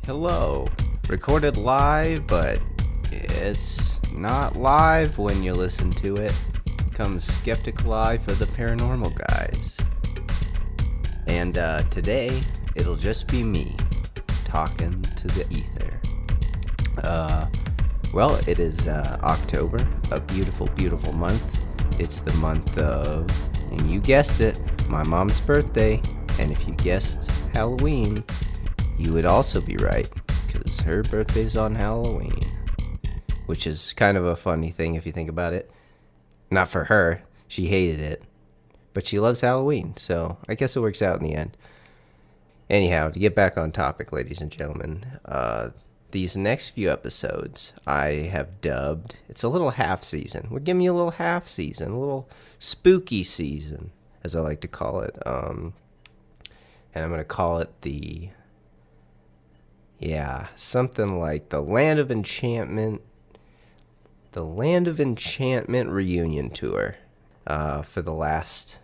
Hello. Recorded live, but it's not live when you listen to it. Comes Skeptic Live for the paranormal guys. And today, it'll just be me talking to the ether. Well, it is October, a beautiful, beautiful month. It's the month of, and you guessed it, my mom's birthday. And if you guessed Halloween, you would also be right, because her birthday's on Halloween. Which is kind of a funny thing if you think about it. Not for her, she hated it. But she loves Halloween, so I guess it works out in the end. Anyhow, to get back on topic, ladies and gentlemen, these next few episodes I have dubbed, it's a little half season. We're giving you a little half season, a little spooky season, as I like to call it. And I'm going to call it something like the Land of Enchantment reunion tour for the last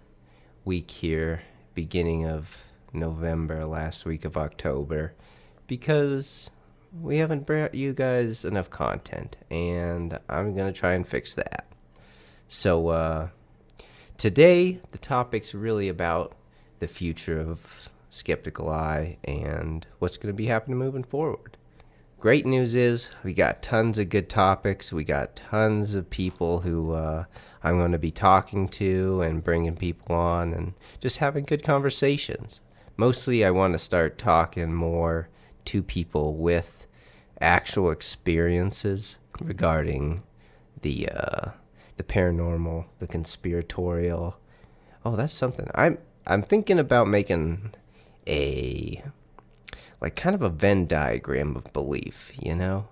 week here, beginning of November, last week of October, because we haven't brought you guys enough content, and I'm going to try and fix that. So today, the topic's really about the future of Skeptical Eye and what's going to be happening moving forward. Great news is we got tons of good topics. We got tons of people who I'm going to be talking to and bringing people on and just having good conversations. Mostly I want to start talking more to people with actual experiences regarding the paranormal, the conspiratorial. Oh, that's something. I'm thinking about making kind of a Venn diagram of belief, you know?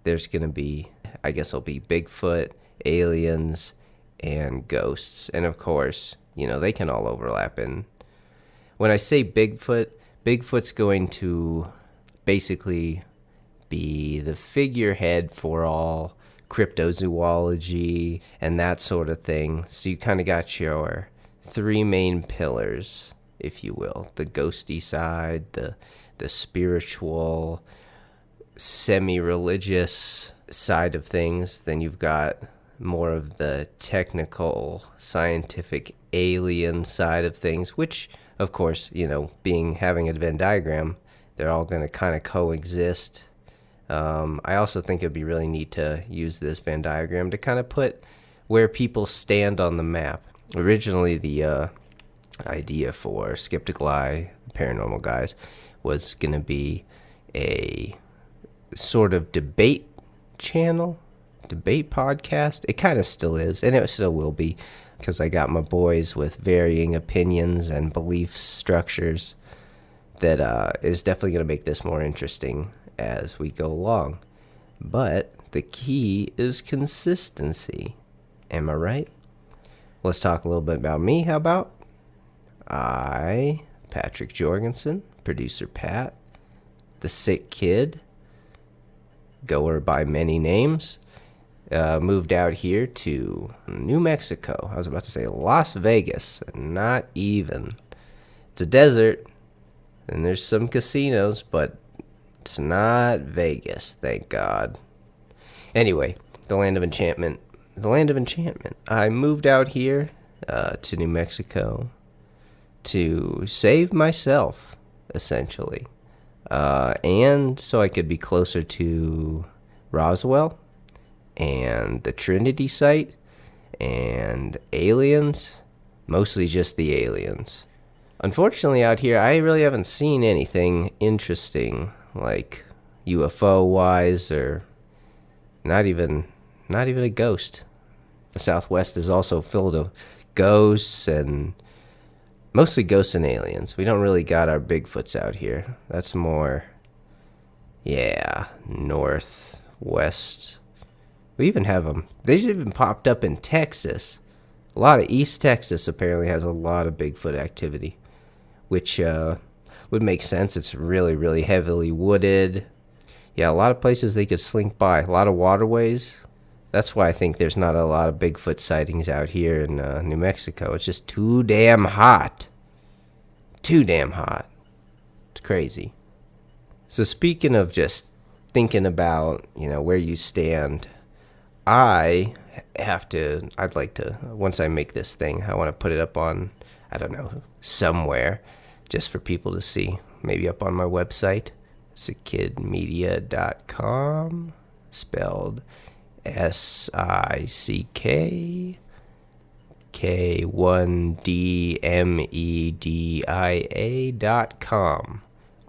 There's going to be, I guess it'll be Bigfoot, aliens, and ghosts. And of course, you know, they can all overlap. And when I say Bigfoot's going to basically be the figurehead for all cryptozoology and that sort of thing. So you kind of got your three main pillars, if you will. The ghosty side, the spiritual, semi-religious side of things. Then you've got more of the technical, scientific, alien side of things, which, of course, you know, having a Venn diagram, they're all going to kind of coexist. I also think it'd be really neat to use this Venn diagram to kind of put where people stand on the map. Originally, the idea for Skeptical Eye, Paranormal Guys, was going to be a sort of debate channel, debate podcast. It kind of still is, and it still will be, because I got my boys with varying opinions and belief structures that is definitely going to make this more interesting as we go along. But the key is consistency. Am I right? Let's talk a little bit about me. How about? Patrick Jorgensen, producer Pat, the sick kid, goer by many names, moved out here to New Mexico. I was about to say Las Vegas, not even. It's a desert, and there's some casinos, but it's not Vegas, thank God. Anyway, the Land of Enchantment. I moved out here to New Mexico to save myself, essentially. And so I could be closer to Roswell and the Trinity site and aliens, mostly just the aliens. Unfortunately, out here, I really haven't seen anything interesting, like UFO-wise, or not even a ghost. The Southwest is also filled of ghosts, and mostly ghosts and aliens. We don't really got our Bigfoots out here. That's more, northwest. We even have them. They even popped up in Texas. A lot of East Texas apparently has a lot of Bigfoot activity, which would make sense. It's really, really heavily wooded. Yeah, a lot of places they could slink by. A lot of waterways. That's why I think there's not a lot of Bigfoot sightings out here in New Mexico. It's just too damn hot. It's crazy. So speaking of just thinking about, where you stand, I'd like to, once I make this thing, I want to put it up on, I don't know, somewhere just for people to see. Maybe up on my website, sickidmedia.com, spelled SICKK1DMEDIA.com.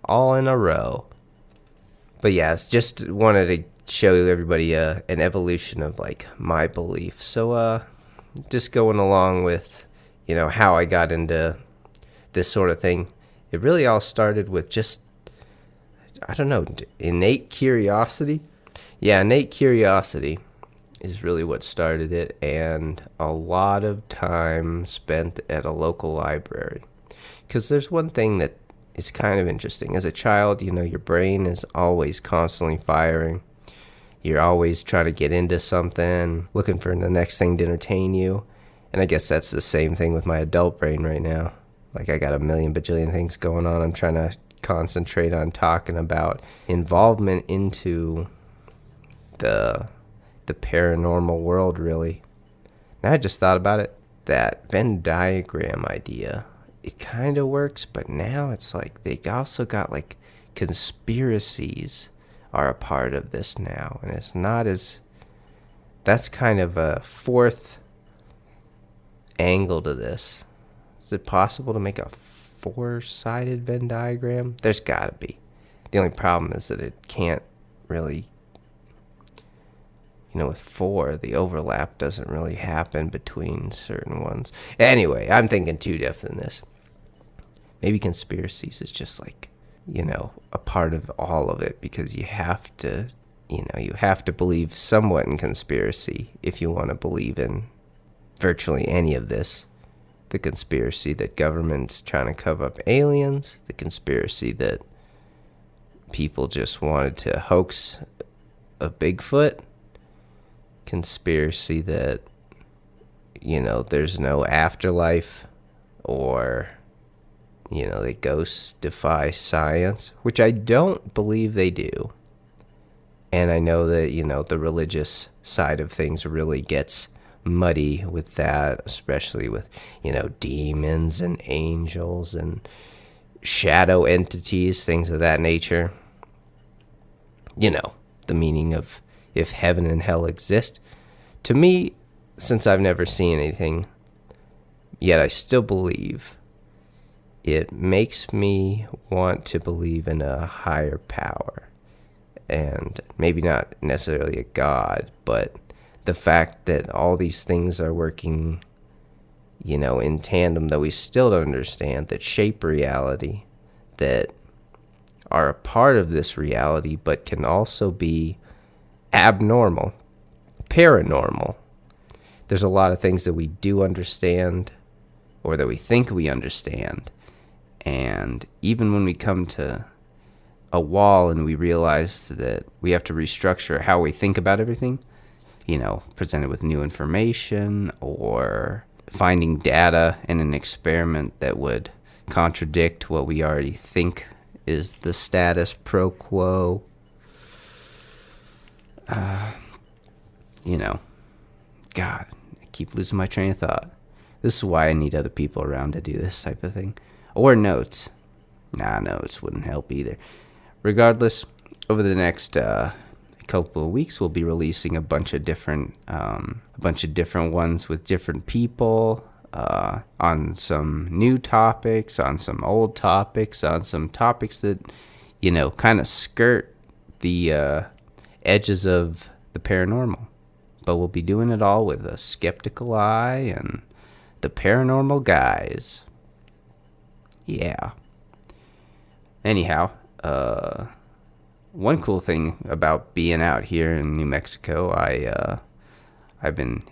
All in a row. But yeah, it's just wanted to show everybody an evolution of like my belief. So just going along with, how I got into this sort of thing. It really all started with just, I don't know, innate curiosity. Yeah, innate curiosity is really what started it, and a lot of time spent at a local library. Because there's one thing that is kind of interesting. As a child, your brain is always constantly firing. You're always trying to get into something, looking for the next thing to entertain you. And I guess that's the same thing with my adult brain right now. Like, I got a million bajillion things going on. I'm trying to concentrate on talking about involvement into the paranormal world, really. And I just thought about it. That Venn diagram idea, it kind of works, but now it's like they also got like conspiracies are a part of this now. And it's not as, that's kind of a fourth angle to this. Is it possible to make a four-sided Venn diagram? There's got to be. The only problem is that it can't really, with four, the overlap doesn't really happen between certain ones. Anyway, I'm thinking too depth in this. Maybe conspiracies is just like, a part of all of it, because you have to believe somewhat in conspiracy if you want to believe in virtually any of this. The conspiracy that government's trying to cover up aliens, the conspiracy that people just wanted to hoax a Bigfoot, conspiracy that, there's no afterlife, or, that ghosts defy science, which I don't believe they do. And I know that, the religious side of things really gets muddy with that, especially with, demons and angels and shadow entities, things of that nature. The meaning of if heaven and hell exist. To me, since I've never seen anything, yet I still believe, it makes me want to believe in a higher power. And maybe not necessarily a God, but the fact that all these things are working, in tandem, that we still don't understand, that shape reality, that are a part of this reality, but can also be abnormal, paranormal. There's a lot of things that we do understand, or that we think we understand. And even when we come to a wall and we realize that we have to restructure how we think about everything, presented with new information, or finding data in an experiment that would contradict what we already think is the status pro quo. God, I keep losing my train of thought. This is why I need other people around to do this type of thing. Or notes. Notes wouldn't help either. Regardless, over the next couple of weeks, we'll be releasing a bunch of different ones with different people, on some new topics, on some old topics, on some topics that, kind of skirt the edges of the paranormal. But we'll be doing it all with a skeptical eye and the paranormal guys. Yeah. Anyhow, one cool thing about being out here in New Mexico, I've been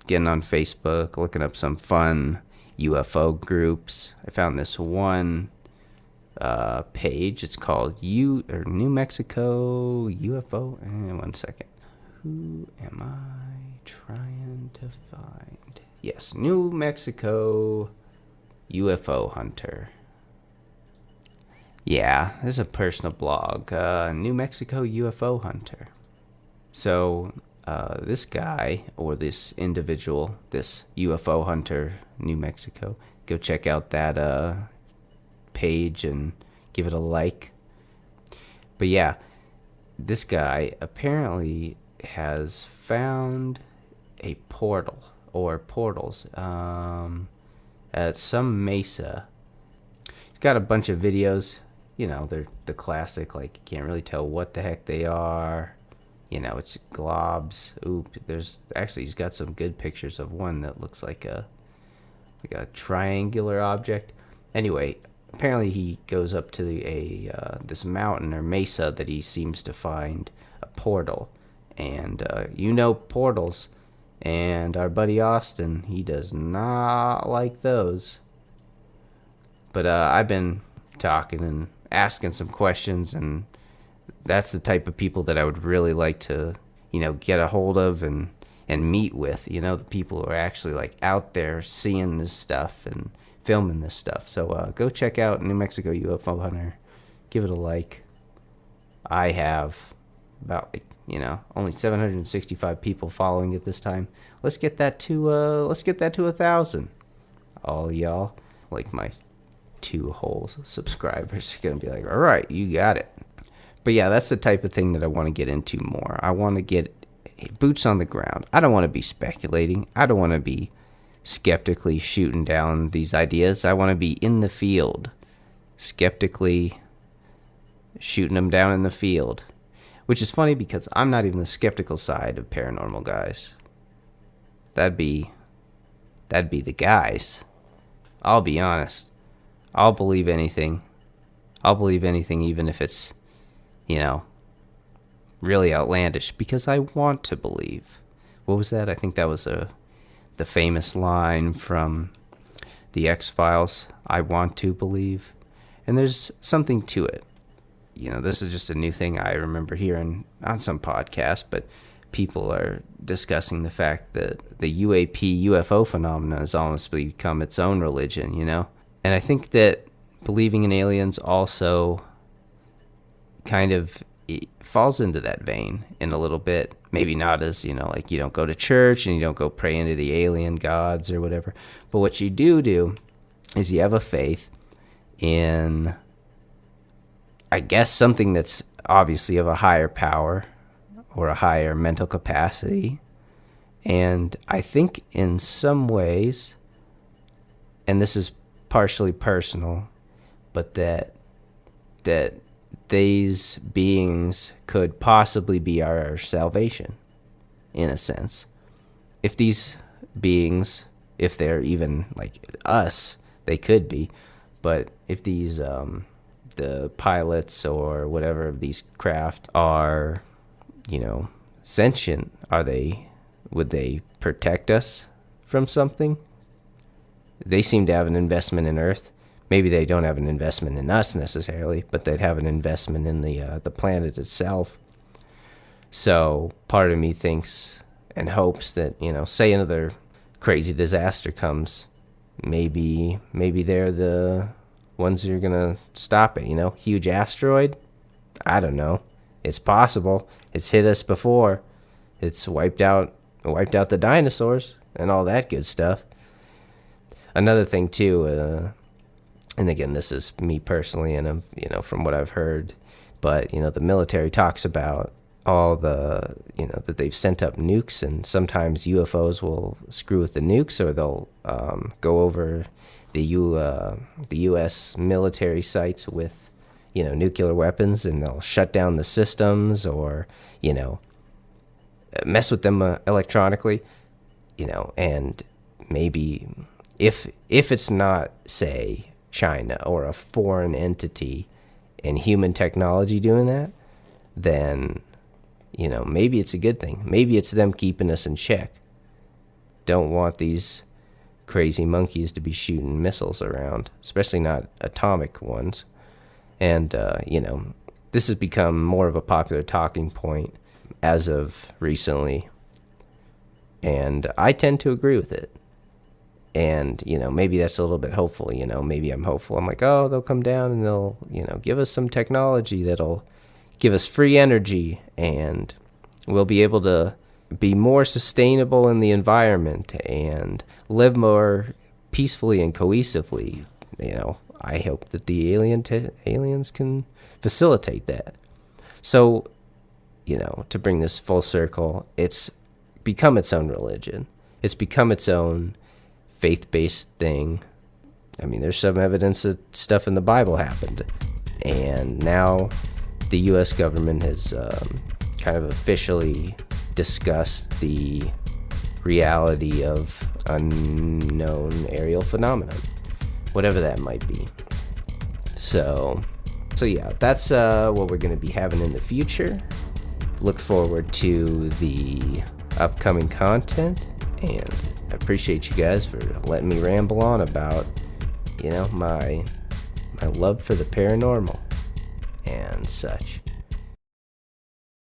getting on Facebook, looking up some fun UFO groups. I found this one page. It's called New Mexico UFO. One second. Who am I trying to find? Yes, New Mexico UFO Hunter. Yeah, this is a personal blog, New Mexico UFO Hunter. So, this guy, or this individual, this UFO Hunter, New Mexico, go check out that page and give it a like. But yeah, this guy apparently has found a portal or portals at some mesa. He's got a bunch of videos. They're the classic, like, you can't really tell what the heck they are. It's globs. He's got some good pictures of one that looks like a triangular object. Anyway, apparently he goes up to this mountain or mesa that he seems to find a portal. And portals. And our buddy Austin, he does not like those. But I've been talking and asking some questions, and that's the type of people that I would really like to, get a hold of and meet with. The people who are actually like out there seeing this stuff and filming this stuff. So go check out New Mexico UFO Hunter. Give it a like. I have about only 765 people following it this time. Let's get that to 1,000. All y'all, like my 2 whole subscribers, are gonna be like, all right, you got it. But yeah, that's the type of thing that I want to get into more. I want to get boots on the ground. I don't want to be speculating. I don't want to be skeptically shooting down these ideas. I want to be in the field, skeptically shooting them down in the field. Which is funny because I'm not even the skeptical side of paranormal, guys. That'd be the guys. I'll be honest. I'll believe anything. I'll believe anything, even if it's, really outlandish, because I want to believe. What was that? I think that was the famous line from the X-Files. I want to believe. And there's something to it. This is just a new thing I remember hearing on some podcast, but people are discussing the fact that the UFO phenomenon has almost become its own religion, And I think that believing in aliens also kind of falls into that vein in a little bit. Maybe not as, like you don't go to church and you don't go pray into the alien gods or whatever. But what you do is you have a faith in, I guess, something that's obviously of a higher power or a higher mental capacity. And I think in some ways, and this is partially personal, but that these beings could possibly be our salvation, in a sense. If these beings, if they're even like us, they could be, but if these the pilots or whatever of these craft are, sentient, would they protect us from something? They seem to have an investment in Earth. Maybe they don't have an investment in us necessarily, but they'd have an investment in the planet itself. So part of me thinks and hopes that, say another crazy disaster comes, maybe they're the ones who are gonna stop it. Huge asteroid. I don't know. It's possible. It's hit us before. It's wiped out the dinosaurs and all that good stuff. Another thing too, and again, this is me personally, and from what I've heard, but the military talks about all the that they've sent up nukes, and sometimes UFOs will screw with the nukes, or they'll go over the U.S. military sites with nuclear weapons, and they'll shut down the systems, or mess with them electronically, and maybe if it's not, say, China or a foreign entity and human technology doing that, then maybe it's a good thing. Maybe it's them keeping us in check. Don't want these crazy monkeys to be shooting missiles around, especially not atomic ones. And this has become more of a popular talking point as of recently, and I tend to agree with it. And, maybe that's a little bit hopeful. Maybe I'm hopeful. I'm like, oh, they'll come down and they'll, give us some technology that'll give us free energy, and we'll be able to be more sustainable in the environment and live more peacefully and cohesively. I hope that the aliens can facilitate that. So, to bring this full circle, it's become its own religion. It's become its own faith-based thing. I mean, there's some evidence that stuff in the Bible happened. And now the U.S. government has kind of officially discussed the reality of unknown aerial phenomenon, whatever that might be. So yeah, that's what we're going to be having in the future. Look forward to the upcoming content, and I appreciate you guys for letting me ramble on about, my love for the paranormal and such.